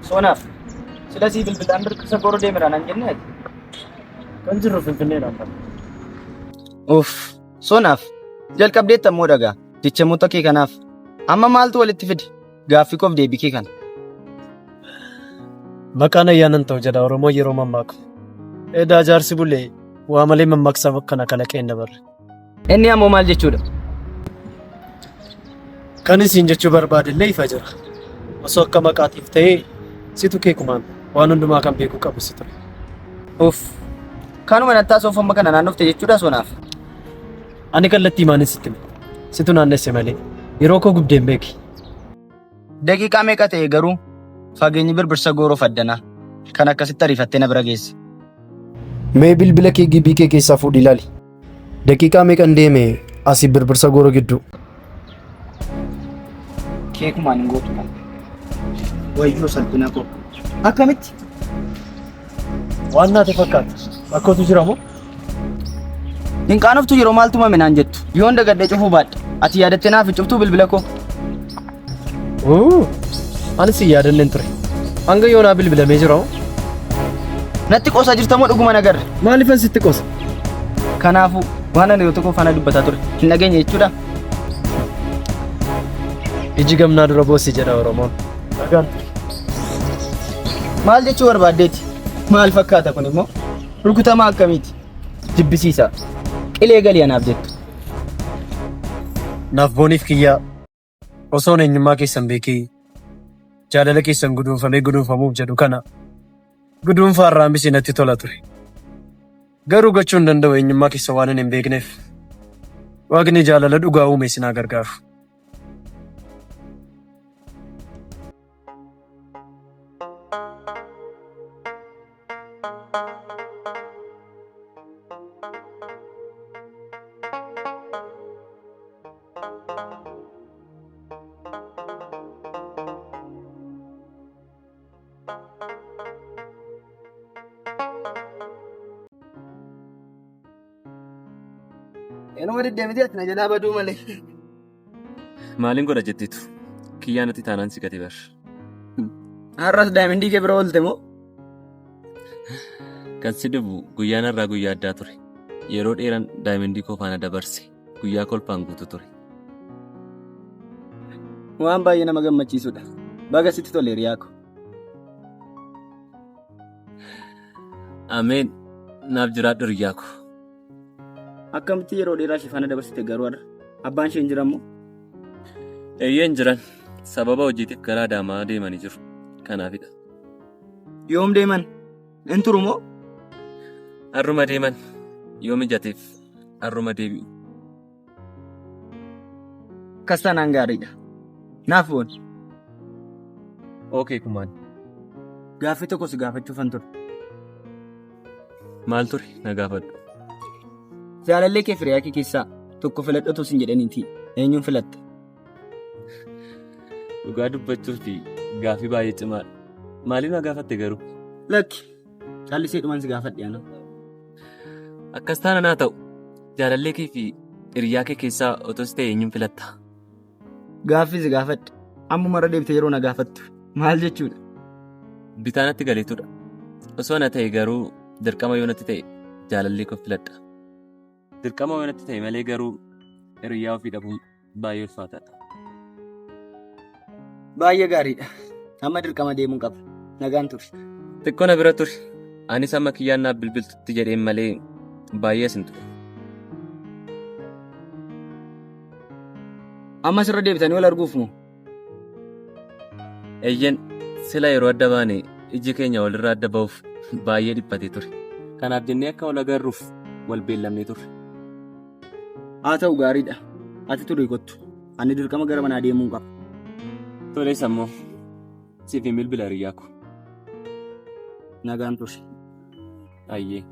Sonaaf ስለዚህ bilbilaan dirqisa boroo deemiraan an jennee kan jirru Finfinneedhaan qaba. Sonaaf jalqabdeetta immoo dhagaa jechamoota kee kanaaf amma maaltu walitti fide gaaffii koof deebii kee kana. Maqaan ayyaanan ta'u jedha Oromoo yeroo mammaaku. Edaa jaarsi bulee waa malee mammaaksa kana kalaqee hin dabarre. Inni ammoo maal jechuudha? Kan isin jechuu barbaadillee ifa jira. Osoo akka maqaatiif ta'ee situ keekumaan waan hundumaa kan beeku qabu si ture. Kanuma nattaa soofamma kana naannofte jechuudha Sonaaf. Ani kallattii maanin sitti hime. Situ naannesse malee yeroo koo gubdeen beeki. Daqiiqaa meeqa ta'e garuu fageenyi birbirsa gooroo faddanaa kan akkasitti ariifattee na bira geesse. Mee bilbila kee gibii kee keessaa fuudhi ilaali. Daqiiqaa meeqan deeme asii birbirsa gooroo gidduu. Keekumaan hin gootuudha. Wayyoo salphina koo. Akkamitti? Waan naate fakkaata. Akkootu jira moo? Hin qaanoftu yeroo maaltu mame naan jettu. Yoon dagadhee cufuu baadhe. Ati yaadattee naaf hin cuftuu bilbila koo. Ani si yaadanneen ture. Hanga yoonaa bilbilamee jira moo? Natti qoosaa jirta moo dhuguma nagarre? Maaliifan sitti qoosa? Kanaafuu waan ani yoo tokko faana dubbataa ture. Hin dhageenye jechuudha. Iji gamnaa dura boossi jedha Oromoon. Dhagaan. Maal jechuu barbaaddeeti? Maal fakkaata kun immoo? Rukutamaa akkamiiti? Jibbisiisa. Qilee galii anaaf jettu. Naaf booniif kiyyaa osoon eenyummaa keessan beekee jaalala keessan guduunfamuuf jedhu kana guduunfaa irraa hambisee natti tola ture. Garuu gochuu hin danda'u eenyummaa keessa waan hin beekneef Waaqni jaalala dhugaa uume isinaa gargaaru. Eenyu walitti deemtee ati na jalaa baduu malee. Maaliin godha jettitu? Kiyyaan ati taanaan si gati bar. Har'as daa'imni kee bira oolte moo? Kan si dhibu guyyaan irraa guyyaa addaa ture. Yeroo dheeraan daa'imni koo faana dabarse guyyaa kolfaan guutuu ture. Waan baay'ee nama gammachiisudha. Baga sitti tole hiriyaa ko. Ameen naaf jiraadhu hiriyaa ko. Akkamitti yeroo dheeraa ishee faana dabarsite garuu har'a abbaan ishee hin jiran moo? Eeyyeen jiran sababa hojiitiif gara Adaamaa deemanii jiru. Kanaafidha. Yoom deeman? Hin turu moo? Har'uma deeman yoo mijateef har'uma deebi'u. Akkas taanaan gaariidha. Naaf booni. Ookee kumaan. Gaaffii tokko si gaafachuufan ture. Maal ture na gaafadhu. Jaalallee kee firiyaa kee keessaa tokko filadhatu sin jedhaniiti. Eenyuun filatta? Dhugaa dubbachuuf gaaffii baay'ee cimaadha. Maaliif na gaafatte garuu? Lakki. Caallisee dhumaan si gaafadhe ana. Akkas taana naa ta'u. Jaalallee kee fi hiriyaa kee keessaa otoo si ta'e eenyuun filatta? Gaaffii si gaafadhe. Ammuma irra deebite yeroo na gaafattu. Maal jechuudha? Bitaa natti galeetudha. Osoo na ta'e garuu dirqama yoo natti ta'e jaalallee koo filadha. Dirqama yoo natti ta'e malee garuu hiriyaa ofii dhabuun baay'ee ulfaataadha. Baay'ee gaariidha. Amma dirqama deemuun qaba. Nagaan ture. Xiqqoo na bira ture. Anis amma kiyyaan naaf bilbiltutti jedheen malee baay'ee sin ture. Amma sirra deebitanii wal arguuf moo? Eeyyan sila yeroo adda baane iji keenya walirraa adda ba'uuf baay'ee dhiphatee ture. Kanaaf jennee akka wal agarruuf wal beellamnee turre. Haa ta'u gaariidha. Ati turii kottu. Ani dirqama gara manaa deemuu qaba. Tolee sammoo siif hin bilbila hiriyaa ko. Nagaan ture. Ayyee.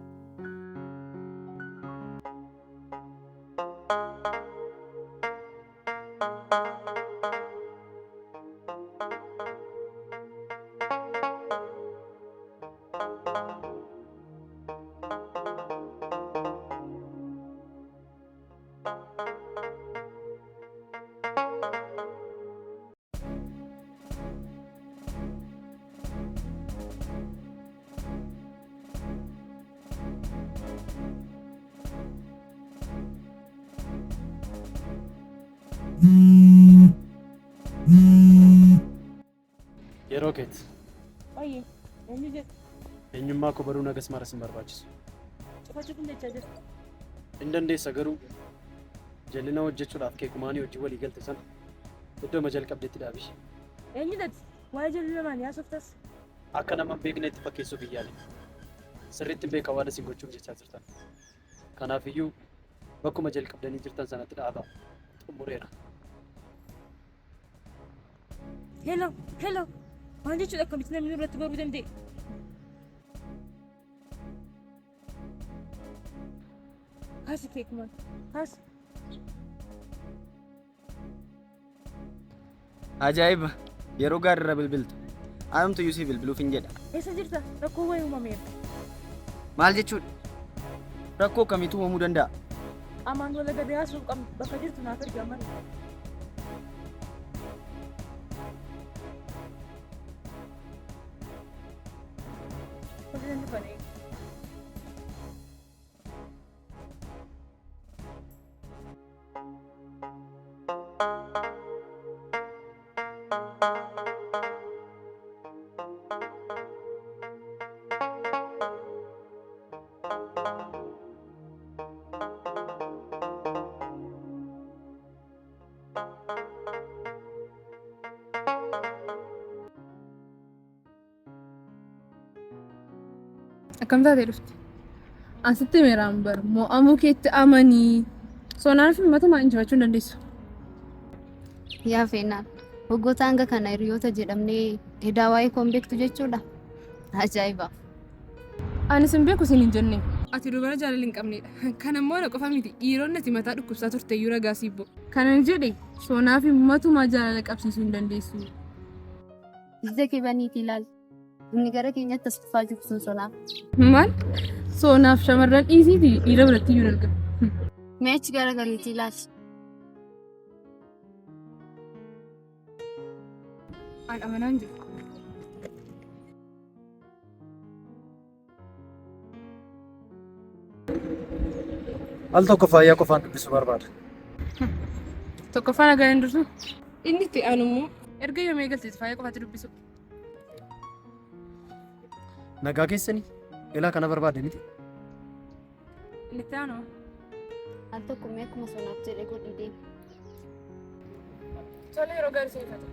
Yeroo keet. Baay'ee. Eenyu jedhu? Eenyummaa koo baruu nagas maras hin barbaachisu. Cufachuu kun jechaa jira. Hin dandeessa garuu jal'ina hojjechuudhaaf keekumaanii hojii walii galte sana iddoo jalqabdeetti dhaabi. Eenyu jedhu? Waa'ee jal'ina maanii haasoftas? Akka nama hin beeknetti fakkeessuuf hin yaali. Sirriitti hin beekaa waan isin gochuuf jechaa jirtan. Kanaafiyyuu bakkuma jalqabdanii jirtan sanatti dhaabaa. Xumureera. Hello. Maal jechuudha akkamitti namni irratti baruu danda'e? Haasi keekumaan. Haasi. Ajaa'iba! Yeroo gaariirra bilbiltu. Anumtu Yusuf bilbiluuf hin jedha. Eessa jirta? Rakkoo wayii uumameera. Maal jechuudha? Rakkoo kamiitu uumamuu danda'a? Amaan wal agarree haasa'uu qabnu bakka jirtu naaf ergaa mara. Akkam taatee dhufte? Asitti meeraan bara mo'amuu keetti amanii sonaan fi matumaa injifachuu hin dandeessu. Yaa feenaan waggoota hanga kana hiriyoota jedhamnee edaa waa'ee koon beektu jechuudha. Ajaa'iba. Anis hin beeku isin hin jenne. Ati dubara jaalala hin qabnedha. Kan ammoo na qofa miti dhiironni ati mataa dhukkubsaa turte iyyuu ragaa siif bo'u. Kanan jedhe sonaa fi matumaa jaalala qabsiisuu hin dandeessu. Ija kee baniiti ilaali. Inni gara keenyatti as dhufaa jiru sun sonaaf. Maal? Sonaaf shamarran dhiisiiti dhiira biratti iyyuu hin argamu. Mee achi gara galiitii ilaali. Aan amanaan jiru. Al tokko faayyaa qofaan dubbisuu barbaada. Tokkoffaa nagaa hin dursu. Inni itti aanu immoo erga yoomee galteeti faayyaa qofaatti dubbisu. Nagaa keessanii ilaa kana barbaade miti. Inni itti aanu. Al tokko mee akkuma sonaaf jedhee godhii deema. Tole yeroo gaarii seeffata.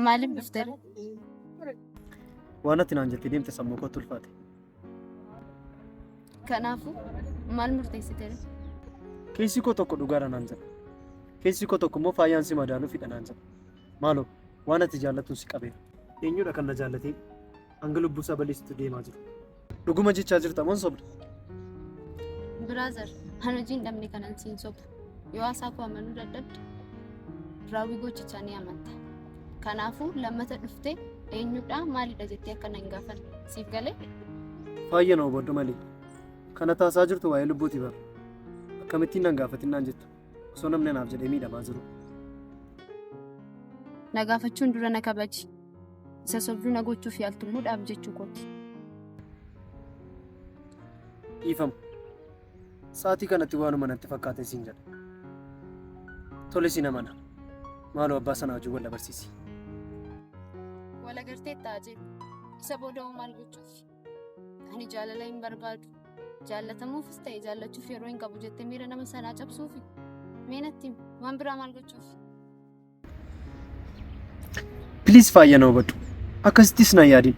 Maaliif dhuftee? Waan ati naan jettee deemte sammuu kootti ulfaate. Kanaafuu maal murteessitee? Keessi koo tokko dhugaadha naan jedha. Keessi koo tokko immoo faayyaan si madaaluu fidha naan jedha. Maaloo waan ati jaallattuun si qabeera. Eenyudha kan na jaallatee hanga lubbuu isaa balleessitu deemaa jiru. Dhuguma jechaa jirta moo sobda? Biraazar, ani hojii hin dhabne kanan siin sobu. Yoo haasaa koo amanuu dadhabde raawwii gochichaa ni amanta. Kanaafuu lammata dhuftee eenyudha maalidha jettee akkana hin gaafanne. Siif galee? Faayya na hubadhu malee. Kana taasaa jirtu waa'ee lubbuuti bara. Akkamittiin nan gaafatin naan jettu. Osoo namni anaaf jedhee miidhamaa jiru. Na gaafachuun dura na kabaji. Isa sobduu na gochuuf yaaltu immoo dhaab jechuu kooti. Dhiifamu. Sa'aatii kanatti waanuma natti fakkaate siin jedha. Tole si namana. Maaloo abbaa sanaa hojii wal dabarsiisi. Wal agartee taa'aa jiru. Isa booda maal gochuuf? Ani jaalala hin barbaadu. Jaallatamuufis ta'e jaallachuuf yeroo hin qabu jettee miira nama sanaa cabsuufi mee natti waan biraa maal gochuuf? Please faayya na hubadhu. Akkasittis na yaadin.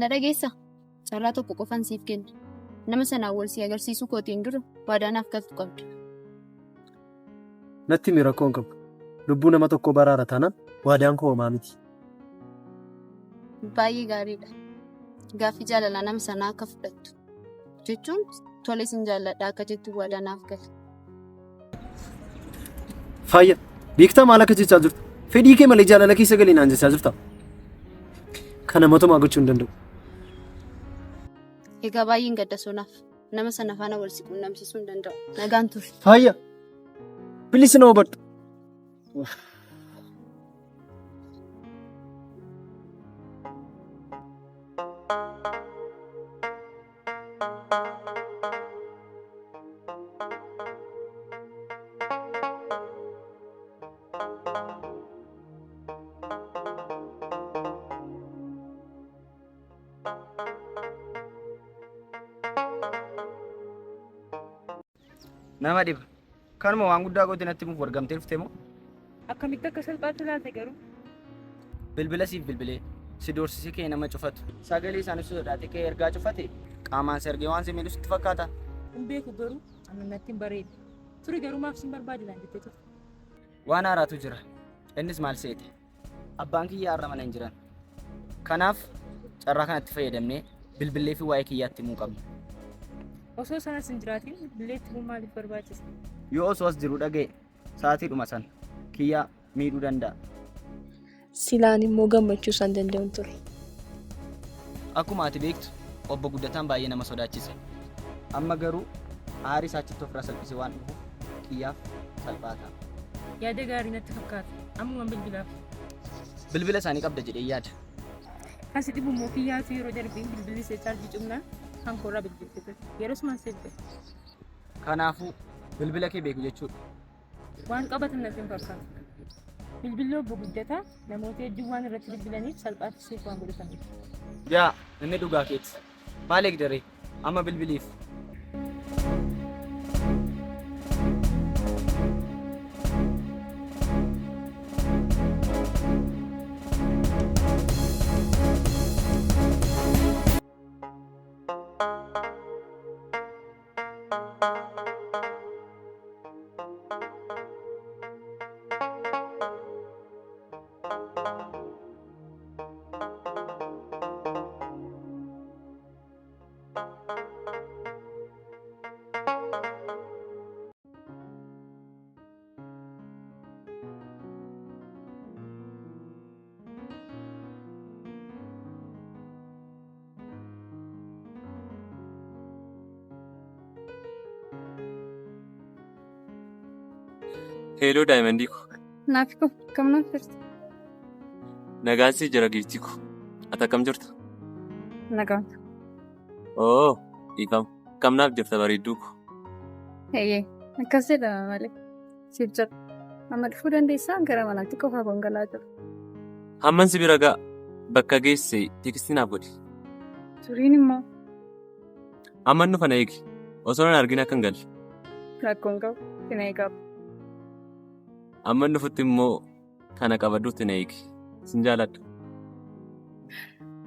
Na dhageessa. Carraa tokko qofan siif kenna. Nama sanaan wal si agarsiisuu kootiin dura waadaa naaf galtu qabda. Natti miira koon qabu. Lubbuu nama tokko baraara taanaan waadaan koo homaa miti. Baay'ee gaariidha. Gaaffii jaalalaa nama sanaa akka fudhattu jechuun tole sin jaalladha akka jettu waadaa naaf gali. Faayya beektaa maal akka jechaa jirtu? Fedhii kee malee jaalala keessa galii naan jechaa jirta. Kana mootummaa gochuu hin danda'u. Egaa baay'een gadda sonaaf nama sana faana wal si quunnamsiisuu hin danda'u. Nagaan ture. Faayya bilisa na hubadhu. Nama dhiba. Kanuma waan guddaa goote natti muuf wargamtee dhuftee moo? Akkamitti akka salphaatti ilaalte garuu? Bilbila siif bilbilee si doorsisee kee nama cufatu. Sagalee isaanis sodaatee kee ergaa cufate qaamaan si argee waan si miidhu sitti fakkaata. Hin beeku garuu amma natti hin bareedu. Ture garuu maaf sin barbaade laan jettee turte. Waan haaraatu jira. Innis maal seete? Abbaan kiyyaa har'a mana hin jiran. Kanaaf carraa kanatti fayyadamnee bilbilee fi waa'ee kiyyaatti himuu qabna. Osoo sanas hin jiraatiin bilbileetti himuun maaliif barbaachisa? Yoo osoo as jiru dhaga'e sa'aatiidhuma sana kiyyaa miidhuu danda'a. Silaan immoo gammachuu isaan danda'uun ture. Akkuma ati beektu obbo Guddataan baay'ee nama sodaachisa. Amma garuu aarii isaachitti ofirraa salphisee waan dhufuuf kiyyaaf salphaa ta'a. Yaada gaarii natti fakkaata. Ammuma bilbilaaf. Bilbila isaanii qabda jedhee yaada. Kasi dhibu immoo kiyyaatu yeroo darbiin bilbilli see chaarjii cumnaan kan koorraa bilbilti ture. Yeroo sumaan seelte. Kanaafuu bilbila kee beeku jechuudha. Waan qabatan natti hin fakkaatu. Bilbilli obbo Guddataa namoota hedduu waan irratti bilbilaniif salphaatti seef waan godhataniif. Yaa inni dhugaa keeti. Maal eegdaree? Amma bilbiliif. Hello Diamondii ko. Naaf ko kam naaf jirti? Nagaan si jira giiftii ko. Ati akkam jirta? Nagaan. Oo, dhiifama. Kam naaf jirta bareedduu ko? Eeyyee akkas jedhama malee siif jira. Amma dhufuu dandeessaa gara manaatti qofaa konkolaataa jiru. Hamman si bira ga'a bakka geesse teekstii naaf godhi. Turiin immoo Amman nufa na eegi. Osoo nan argin akka hin galle. rakkoon qabu sin eegamu. Amman nufutti immoo kana qabadduutti na eegi. Sin jaaladha.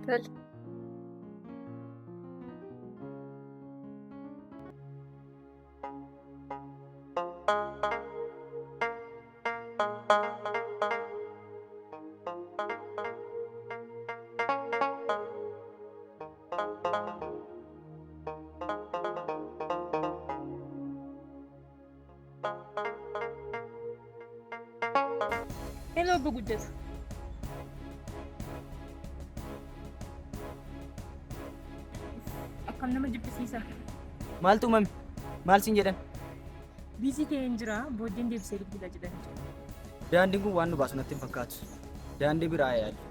Tole. Hello obbo Guddataa. Akkam nama jibbisiisa. Maaltu uumame? Maal siin jedhan? Biizii ta'ee hin jira booddeen deebisee bilbila jedhan. Daandiin kun waan nu baasu natti hin fakkaatu. Daandii biraa yaadu.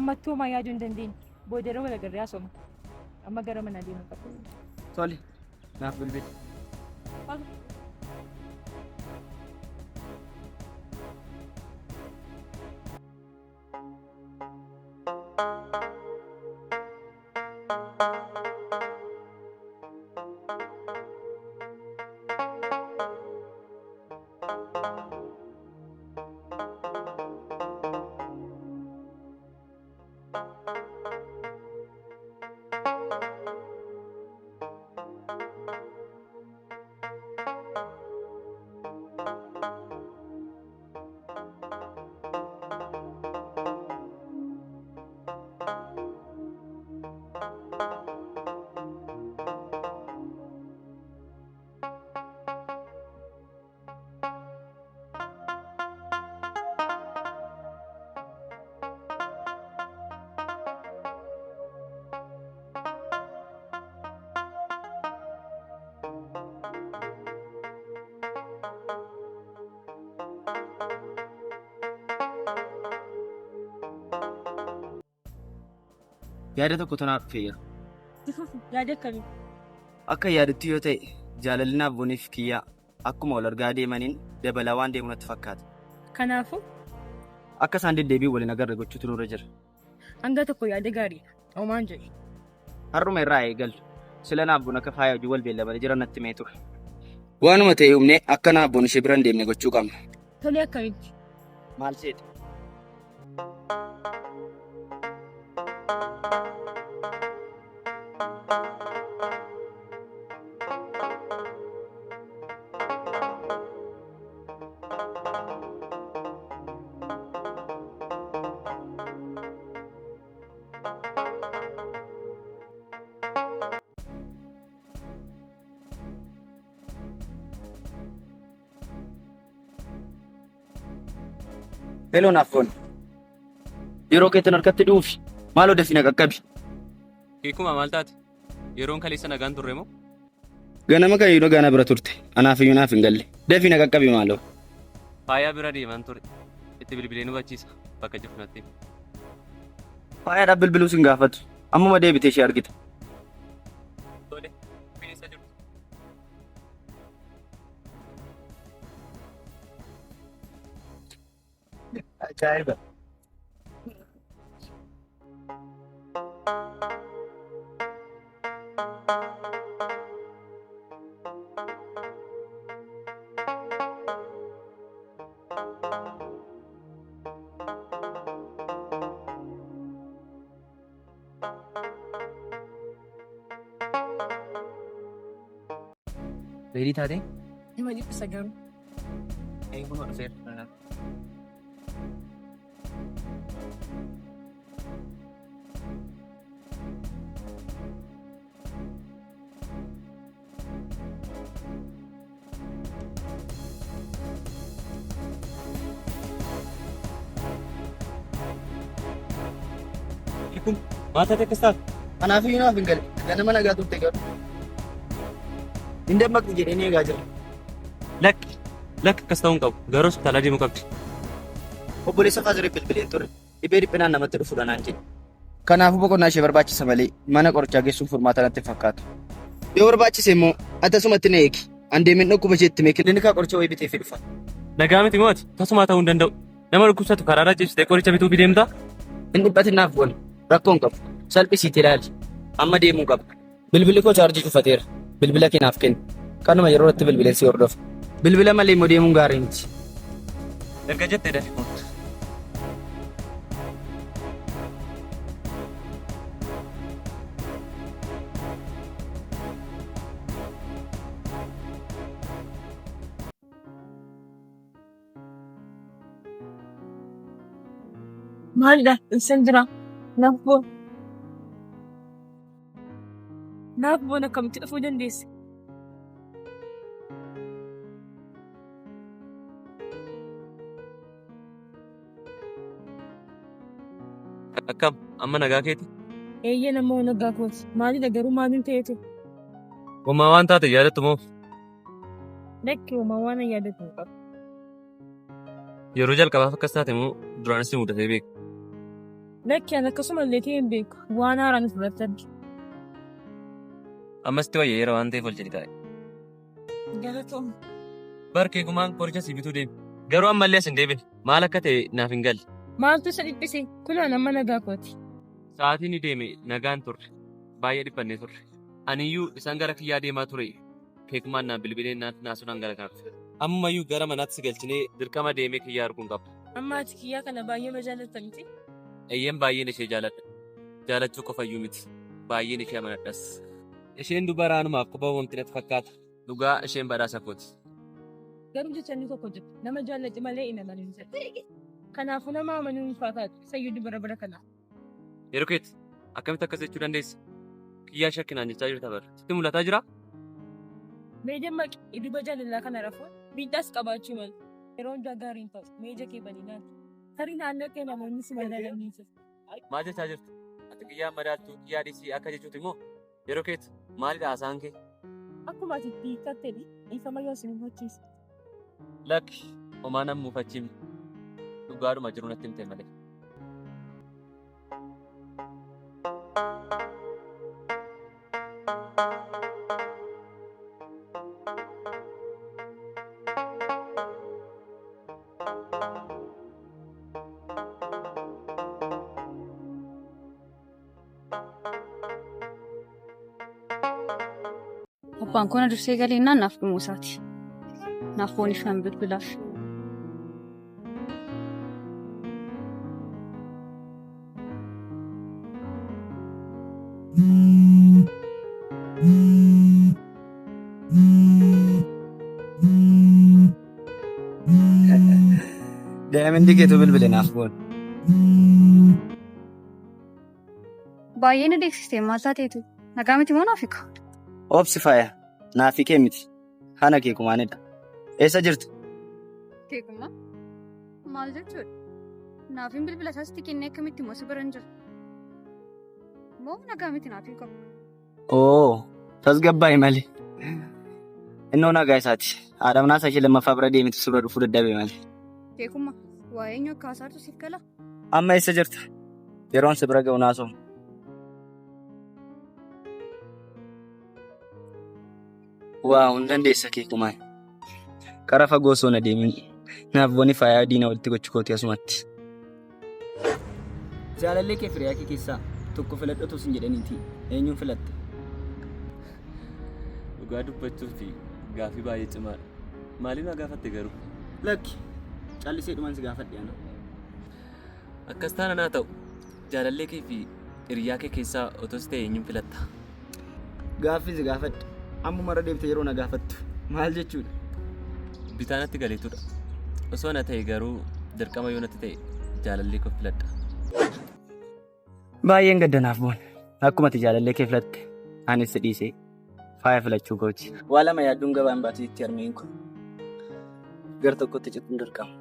Ammatti homaa yaaduu hin dandeenye. Booda yeroo wal agarree haasofna. Amma gara mana deemuu qabu. Tole, naaf bilbili. Yaada tokko tanaaf fayyada. Yaada akkamii? Akka yaadatti yoo ta'e jaalalli abbooniif kiyyaa akkuma wal argaa deemaniin dabalaa waan deemu natti fakkaata. Kanaafuu Akka isaan deddeebiin waliin agarre gochuutu nurra jira. hanga tokko yaada gaariidha. Omaan jedhe. Har'uma irraa eegallu. Sila naabboon akka faaya hojii wal beellamanii jiran natti mee ture. Waanuma ta'e humnee akka naabboon ishee bira hin deemne gochuu qabna. Tolee akkamitti? Maal seeta? Hello naaffoon. Yeroo keetti harkatti dhuufi maaloo dafii na qaqqabi. Hiikuma maal taate? Yeroon kaleessa nagaan turre moo? Ganama kan yeroo gaana bira turte. Anaaf iyyuu naaf hin galle. Dafii na qaqqabi maaloo. Faayaa bira deeman ture. Itti bilbilee nu hubachiisa. Bakka jiru natti. Faayaadhaaf bilbiluu sin gaafatu. Ammuma deebitee ishee argita. Tole. Bineensa jiru. Ajaa'iba. Ready taatee? Ima dhiphisa garuu. Eeguma dhufeera. Hiikuma maal taate akkas taate? Anaaf iyyuu naaf hin galle. Ganama nagaa turte garuu. Hin dammaqni jedhee ni eegaa jira. Lakki akkas ta'uu hin qabu. Garuu hospitaala deemuu qabdi. Obboleessa Faaziree bilbileen ture. Dhibee dhiphinaan namatti dhufuudha naan jedhe. Kanaafuu boqonnaa ishee barbaachisa malee mana qorichaa geessuun furmaata natti fakkaatu. Yoo barbaachise immoo atasumatti na eegi. An deemeen dhukkuba isheetti mee kilinika qoricha wayii bitee fi dhufa. Nagaa miti mooti. Tasumaa ta'uu hin danda'u. Nama dhukkubsatu karaarra ciibsitee qoricha bituu fi deemtaa? Hin dhiphatinaaf goone. Rakkoon qabu. Salphisiitii ilaali. Amma deemuu qaba. Bilbilli koo chaarjii cufateera. Bilbila keenaaf kenni. Kanuma yeroo irratti bilbileen si hordofa. Bilbila malee immoo deemuun gaarii miti. Erga jettee dafii. Maalidha? Ibsaan jira. Naaf boon akkamitti dhufuu dandeesse? Akkam amma nagaa keeti? Eeyyee namoo nagaa kooti. Maalidha garuu maaliin ta'eetu? Uumaa waan taate yaadattu moo? Lakki uumaa waan hin yaadatu qaba. Yeroo jalqabaaf akkas taate moo duraanis si mudatee beeku? Lakki an akkasumallee ta'ee hin beeku. Waan haaraan fudhatte adda. Ammasti wayyeera waan ta'eef ol jedhi taa'e. Galatoom. Barkee gumaan qoricha si bituu deemi. Garuu ammallee as hin deebine. Maal akka ta'e naaf hin galle. Maaltu isa dhiphise? Kunoo nama nagaa kooti. Sa'aatiin ni deeme nagaan turre. Baay'ee dhiphannee turre. Aniyyuu isaan gara kiyyaa deemaa ture. Keekumaan naan bilbileen naasuudhaan gara kaafte. Ammayyuu gara manaatti si galchinee dirqama deemee kiyyaa arguun qaba. Amma ati kiyyaa kana baay'ee ma jaallatta miti? Eeyyeen baay'een ishee jaaladha. Jaalachuu qofayyuu miti. Baay'een ishee amanadhas. Isheen dubaraanumaaf qofa wanti natti fakkaata. Dhugaa isheen badhaasa kooti. Garuu jecha inni tokko jira. Nama jaallatu malee hin amanin jedha. Kanaafuu nama amanuu hin fakkaatu. Sayyuu dubara bara kana. Yeroo keetti akkamitti akkas jechuu dandeessi? Kiyyaa shakkinaan jechaa jirta bara. Sitti mul'ataa jiraa? Mee dammaqi iduba jaalalaa kana rafuun miidhaas qabaachuu malu. Yeroo hundaa gaariin ta'u meeja kee baniinaan. Tarii naannoo kee namoonni si madaalanii jiru. Maal jechaa jirtu? Ati kiyyaa madaaltu kiyyaa dhiisii akka jechuuti immoo yeroo keetti maalidha haasaan kee? Akkuma ati hiikkattee dhiifama yoo isin hubachiisa. Lakki homaa nan muufachiifne dhugaadhuma jiru natti himte malee. Abbaan kun dursee galeennaan naaf dhumuu isaati. Naaf fooniif nan bilbilaaf. Daa'imni keetu bilbile naaf boon. Baay'ee na deeksistee maal taateetu? Nagaa miti moo naaf hiika? Obsi faaya. Naaf hiikee miti. Hana kee kumaanidha. Eessa jirtu? Keekuma? Maal jechuudha? Naafin bilbila isaatti kennee akkamitti immoo si bira hin jiru? Moo nagaa miti naaf hiika? Oo, tasgabbaa'i malee. Innoo nagaa isaati. Haadha manaa ishee lammaffaa bira deemtu suura dhufuu dadhabee malee. Keekuma, waa'ee eenyu akka haasaatu siif gala? Amma eessa jirta? Yeroon si bira ga'u naasoo. Waa hin dandeessa keekumaa. Karaa fagoo osoo na deemin naaf booni faayaa diina walitti gochuu kooti asumatti. Jaalallee kee firiyaa kee keessaa tokko filadhatu sin jedhaniiti. Eenyuun filatte? Dhugaa dubbachuuf gaaffii baay'ee cimaadha. Maaliif na gaafatte garuu? Lakki callisee dhumaan si gaafadhe ana. Akkas taana naa ta'u jaalallee kee fi hiriyaa kee keessaa otos ta'e eenyuun filatta? Gaaffii si gaafadhe. Ammuma irra deemte yeroo na gaafattu maal jechuudha? Bitaanatti galeetudha. Osoo na ta'e garuu dirqama yoo natti ta'e jaalallee koo filadha. Baay'een gaddanaaf boon. Akkuma ati jaalallee kee filatte anis si dhiisee faaya filachuu kooti. Waa lama yaadduun gabaan baatu itti harmeen kun. Gar tokkotti cituun dirqama.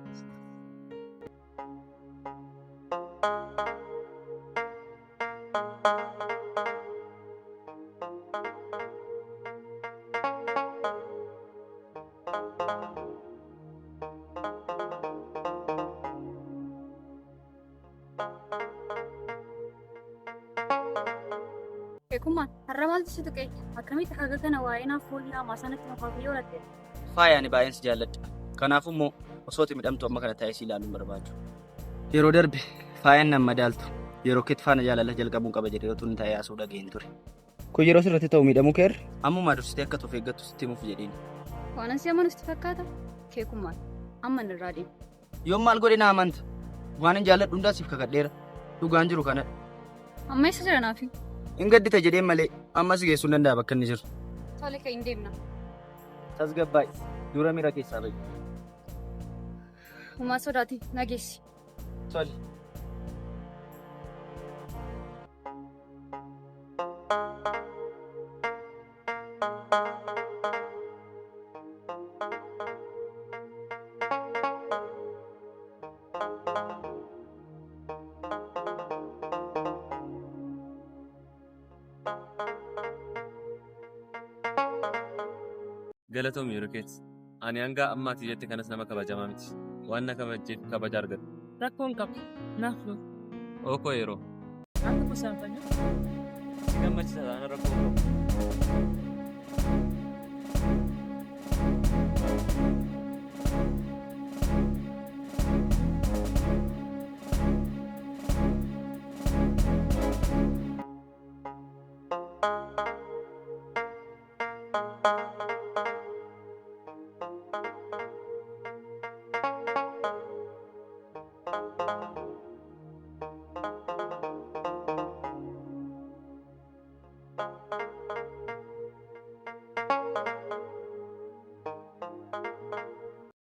Keekuma, har'a maaltu si tuqee? Akkamitti haga kana waa'ee naaf foolii hamaa sanatti nafaaf yoo latte? Faaya ani baay'een si jaalladha. Kanaafuu immoo osoo itti midhamtu amma kana taa'ee si ilaaluun barbaadu. Yeroo darbe faayaan nan madaaltu. Yeroo keetti faana jaalala jalqabuun qaba jedhee otoo hin taa'ee haasuu dhageen ture. Kun yeroo sirratti ta'u miidhamuu keerra? Ammumaa dursitee akka of eeggattu sitti himuuf jedheen. Waan asii amanutti fakkaata? Keekumaan, amma irraa deemu. Yoon maal godhe na amanta? Waan hin jaalladhu hundaa siif kakadheera. Dhugaan jiru kanadha. Amma eessa jira naafi? Hin gaddite jedheen malee ammas geessuu hin danda'a bakka inni jiru. Tole ka'ee hin deemna. Tasgabbaa'i. Dura miira keessaa ba'i. Uumaa sodaati nageessi. Tole. Galatoom yeroo keetti. Ani hanga ammaatti jette kanas nama kabajamaa miti. Waan na kabajeef kabaja argatu. Rakkoon qabu. Naaf loo. Ookoo yeroo. Akka kusaan fanyu. Si gammachiisa taana rakkoon qabu.